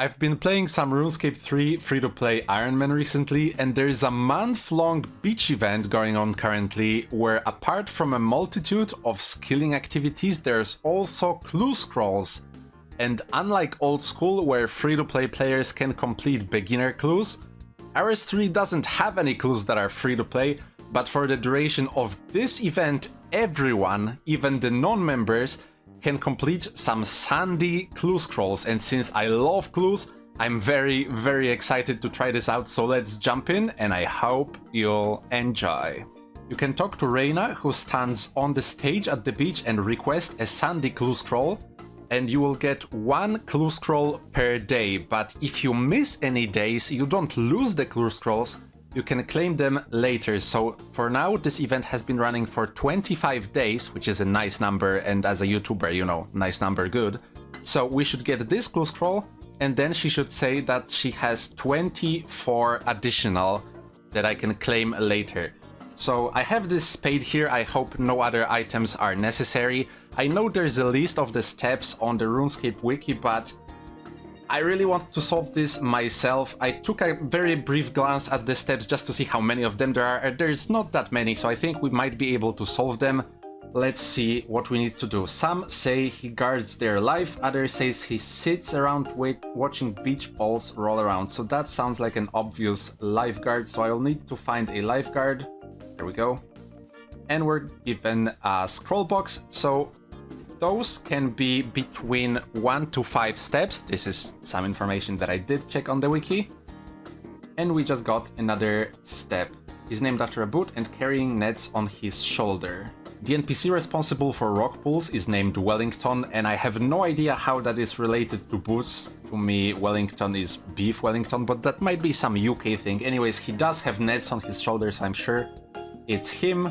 I've been playing some RuneScape 3 free-to-play Ironman recently, and there's a month-long beach event going on currently, where apart from a multitude of skilling activities, there's also clue scrolls. And unlike old school, where free-to-play players can complete beginner clues, RS3 doesn't have any clues that are free-to-play, but for the duration of this event, everyone, even the non-members, can complete some sandy clue scrolls. And since I love clues, I'm very, very excited to try this out, so let's jump in and I hope you'll enjoy. You can talk to Reina, who stands on the stage at the beach, and request a sandy clue scroll, and you will get 1 clue scroll per day. But if you miss any days, you don't lose the clue scrolls, you can claim them later. So for now, this event has been running for 25 days, which is a nice number, and as a YouTuber, you know, nice number, good. So we should get this clue scroll, and then she should say that she has 24 additional that I can claim later. So I have this spade here, I hope no other items are necessary. I know there's a list of the steps on the RuneScape wiki, but I really want to solve this myself. I took a very brief glance at the steps just to see how many of them there are. There's not that many, so I think we might be able to solve them. Let's see what we need to do. Some say he guards their life, others says he sits around watching beach balls roll around. So that sounds like an obvious lifeguard, so I'll need to find a lifeguard. There we go. And we're given a scroll box, so those can be between 1 to 5 steps. This is some information that I did check on the wiki. And we just got another step. He's named after a boot and carrying nets on his shoulder. The NPC responsible for rock pools is named Wellington, and I have no idea how that is related to boots. To me, Wellington is beef Wellington, but that might be some UK thing. Anyways, he does have nets on his shoulders, I'm sure. It's him.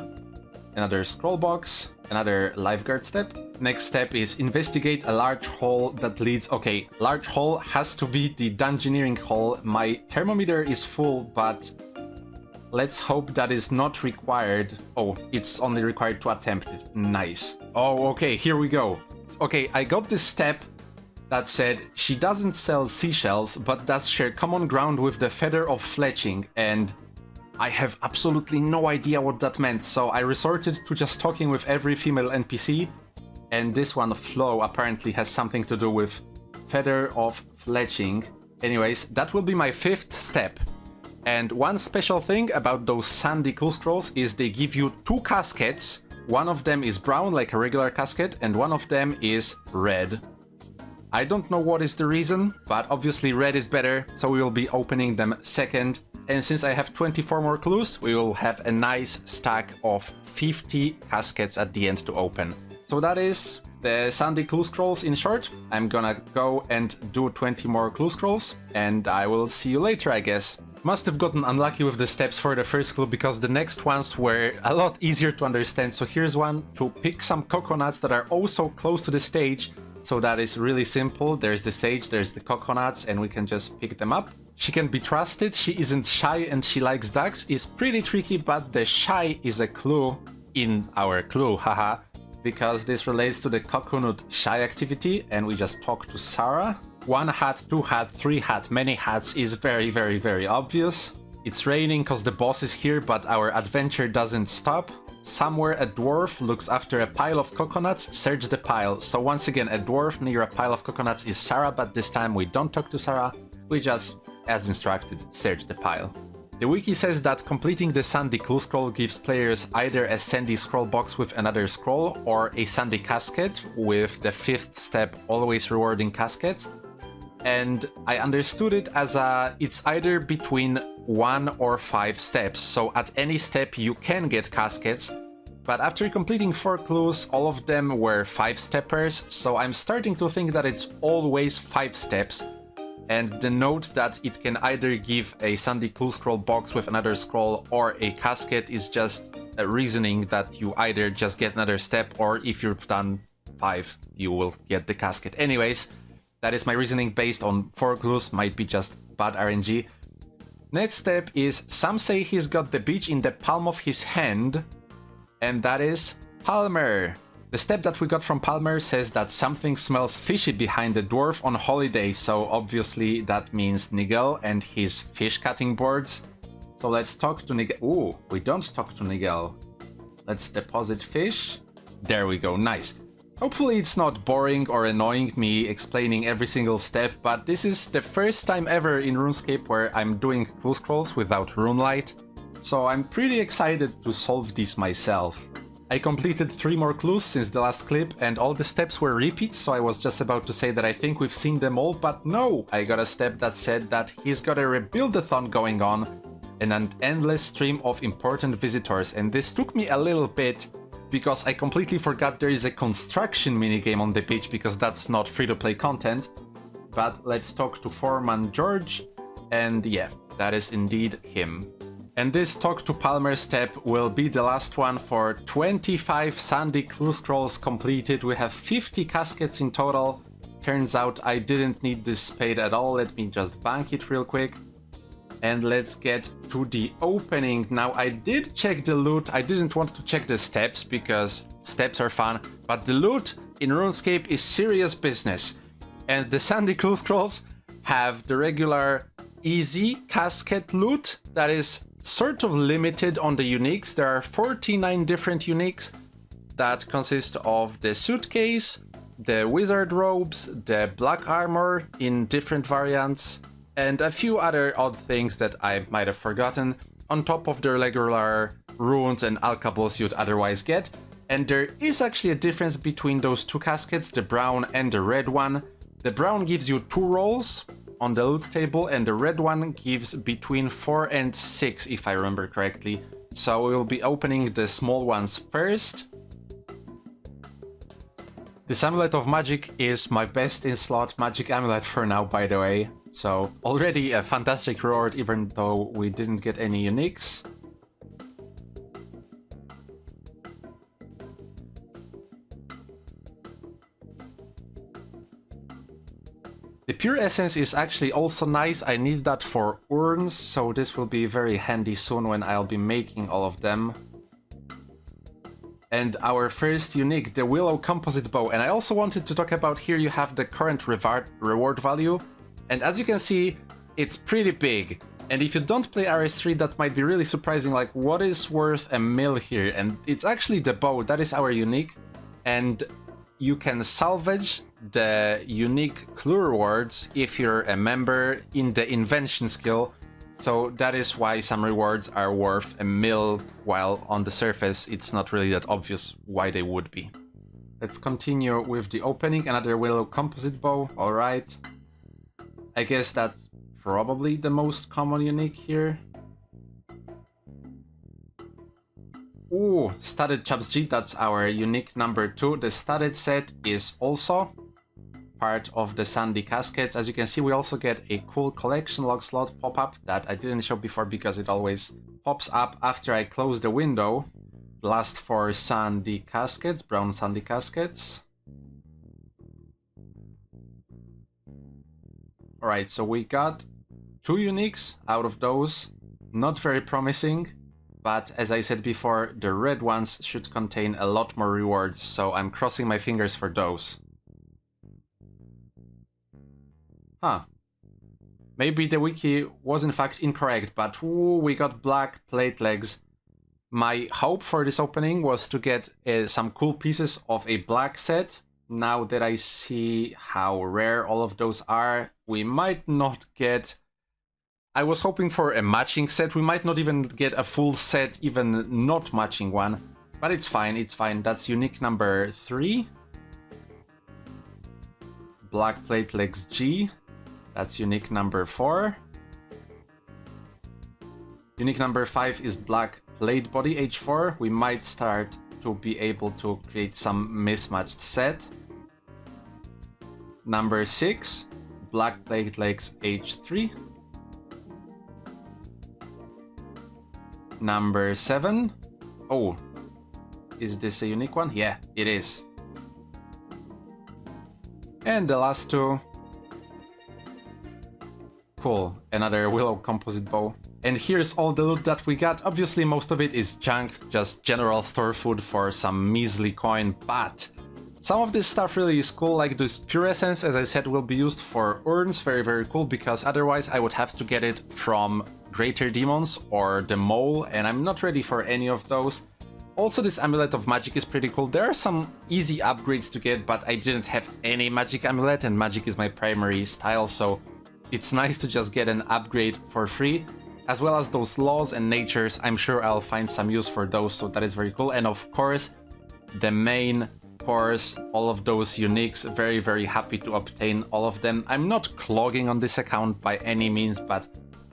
Another scroll box. Another lifeguard step. Next step is investigate a large hole that leads... Okay, large hole has to be the dungeoneering hole. My thermometer is full, but let's hope that is not required. Oh, it's only required to attempt it. Nice. Oh, okay, here we go. Okay, I got this step that said she doesn't sell seashells, but does share common ground with the feather of fletching, and I have absolutely no idea what that meant, so I resorted to just talking with every female NPC, and this one, Flo, apparently has something to do with feather of fletching. Anyways, that will be my 5th step. And one special thing about those sandy clue scrolls is they give you 2 caskets. One of them is brown, like a regular casket, and one of them is red. I don't know what is the reason, but obviously red is better, so we will be opening them second. And since I have 24 more clues, we will have a nice stack of 50 caskets at the end to open. So that is the sandy clue scrolls in short. I'm gonna go and do 20 more clue scrolls, and I will see you later, I guess. Must have gotten unlucky with the steps for the first clue, because the next ones were a lot easier to understand. So here's one to pick some coconuts that are also close to the stage. So that is really simple. There's the stage, there's the coconuts, and we can just pick them up. She can be trusted, she isn't shy, and she likes ducks is pretty tricky, but the shy is a clue in our clue, haha, because this relates to the coconut shy activity, and we just talk to Sarah. 1 hat, 2 hat, 3 hat, many hats is very, very, very obvious. It's raining because the boss is here, but our adventure doesn't stop. Somewhere a dwarf looks after a pile of coconuts, search the pile. So once again, a dwarf near a pile of coconuts is Sarah, but this time we don't talk to Sarah, we just, as instructed, search the pile. The wiki says that completing the sandy clue scroll gives players either a sandy scroll box with another scroll or a sandy casket with the 5th step, always rewarding caskets. And I understood it as it's either between 1 or 5 steps, so at any step you can get caskets, but after completing 4 clues, all of them were 5-steppers, so I'm starting to think that it's always 5 steps, and the note that it can either give a sandy clue scroll box with another scroll or a casket is just a reasoning that you either just get another step, or if you've done 5, you will get the casket. Anyways, that is my reasoning based on 4 clues, might be just bad RNG. Next step is, some say he's got the beach in the palm of his hand, and that is Palmer. The step that we got from Palmer says that something smells fishy behind the dwarf on holiday, so obviously that means Nigel and his fish cutting boards. So let's talk to Nigel. Ooh, we don't talk to Nigel. Let's deposit fish. There we go, nice. Hopefully it's not boring or annoying me explaining every single step, but this is the first time ever in RuneScape where I'm doing clue scrolls without RuneLight, so I'm pretty excited to solve these myself. I completed 3 more clues since the last clip, and all the steps were repeats, so I was just about to say that I think we've seen them all, but no! I got a step that said that he's got a rebuild-a-thon going on and an endless stream of important visitors, and this took me a little bit because I completely forgot there is a construction minigame on the beach because that's not free-to-play content. But let's talk to Foreman George, and yeah, that is indeed him. And this talk to Palmer step will be the last one for 25 Sandy clue scrolls completed. We have 50 caskets in total. Turns out I didn't need this spade at all. Let me just bank it real quick. And let's get to the opening. Now, I did check the loot. I didn't want to check the steps because steps are fun, but the loot in RuneScape is serious business. And the Sandy clue scrolls have the regular easy casket loot that is sort of limited on the uniques. There are 49 different uniques that consist of the suitcase, the wizard robes, the black armor in different variants, and a few other odd things that I might have forgotten, on top of the regular runes and alkables you'd otherwise get. And there is actually a difference between those 2 caskets, the brown and the red one. The brown gives you 2 rolls on the loot table, and the red one gives between 4 and 6, if I remember correctly. So we'll be opening the small ones first. This Amulet of Magic is my best in slot magic amulet for now, by the way. So already a fantastic reward, even though we didn't get any uniques. The Pure Essence is actually also nice. I need that for urns, so this will be very handy soon when I'll be making all of them. And our first unique, the Willow Composite Bow. And I also wanted to talk about, here you have the current reward value. And as you can see, it's pretty big. And if you don't play RS3, that might be really surprising, like what is worth a mil here? And it's actually the bow, that is our unique. And you can salvage the unique clue rewards if you're a member in the invention skill. So that is why some rewards are worth a mil, while on the surface it's not really that obvious why they would be. Let's continue with the opening. Another Willow Composite Bow, alright. I guess that's probably the most common unique here. Ooh, Studded Chaps G, that's our unique number 2. The Studded set is also part of the Sandy Caskets. As you can see, we also get a cool collection log slot pop-up that I didn't show before because it always pops up after I close the window. Last 4 Sandy Caskets, brown Sandy Caskets. Alright, so we got 2 uniques out of those. Not very promising, but as I said before, the red ones should contain a lot more rewards, so I'm crossing my fingers for those. Huh. Maybe the wiki was in fact incorrect, but ooh, we got black plate legs. My hope for this opening was to get some cool pieces of a black set. Now that I see how rare all of those are, we might not get... I was hoping for a matching set. We might not even get a full set, even not matching one. But it's fine, it's fine. That's unique number 3. Black plate legs G. That's unique number 4. Unique number 5 is black plate body H4. We might start to be able to create some mismatched set. Number 6, black plate legs H3. Number 7. Oh, is this a unique one? Yeah, it is. And the last 2. Cool, another Willow Composite Bow. And here's all the loot that we got. Obviously most of it is junk, just general store food for some measly coin, but some of this stuff really is cool, like this pure essence, as I said, will be used for urns, very cool, because otherwise I would have to get it from Greater Demons or the Mole, and I'm not ready for any of those. Also, this Amulet of Magic is pretty cool. There are some easy upgrades to get, but I didn't have any Magic Amulet, and Magic is my primary style, so it's nice to just get an upgrade for free. As well as those laws and natures, I'm sure I'll find some use for those, so that is very cool. And of course, the main course, all of those uniques, very happy to obtain all of them. I'm not clogging on this account by any means, but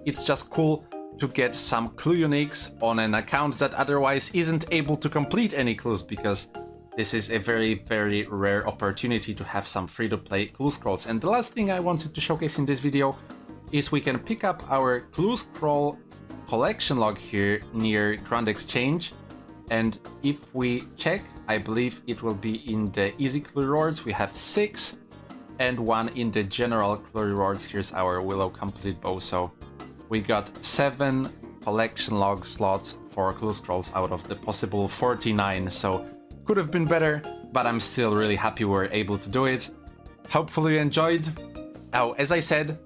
it's just cool to get some clue uniques on an account that otherwise isn't able to complete any clues, because this is a very rare opportunity to have some free-to-play clue scrolls. And the last thing I wanted to showcase in this video is we can pick up our clue scroll collection log here near Grand Exchange, and if we check, I believe it will be in the easy clue rewards. We have 6 and 1 in the general clue rewards. Here's our Willow composite bow, so we got 7 collection log slots for clue scrolls out of the possible 49, so could have been better, but I'm still really happy we're able to do it. Hopefully you enjoyed. Oh, as I said,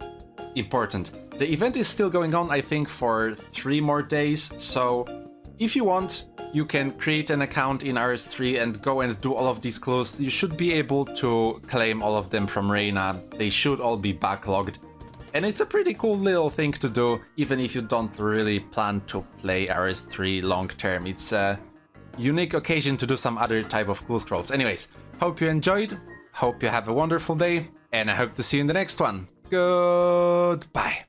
important, the event is still going on, I think, for 3 more days, so if you want, you can create an account in RS3 and go and do all of these clues. You should be able to claim all of them from Reina. They should all be backlogged. And it's a pretty cool little thing to do, even if you don't really plan to play RS3 long term. It's a unique occasion to do some other type of clue scrolls. Anyways, hope you enjoyed, hope you have a wonderful day, and I hope to see you in the next one. Goodbye.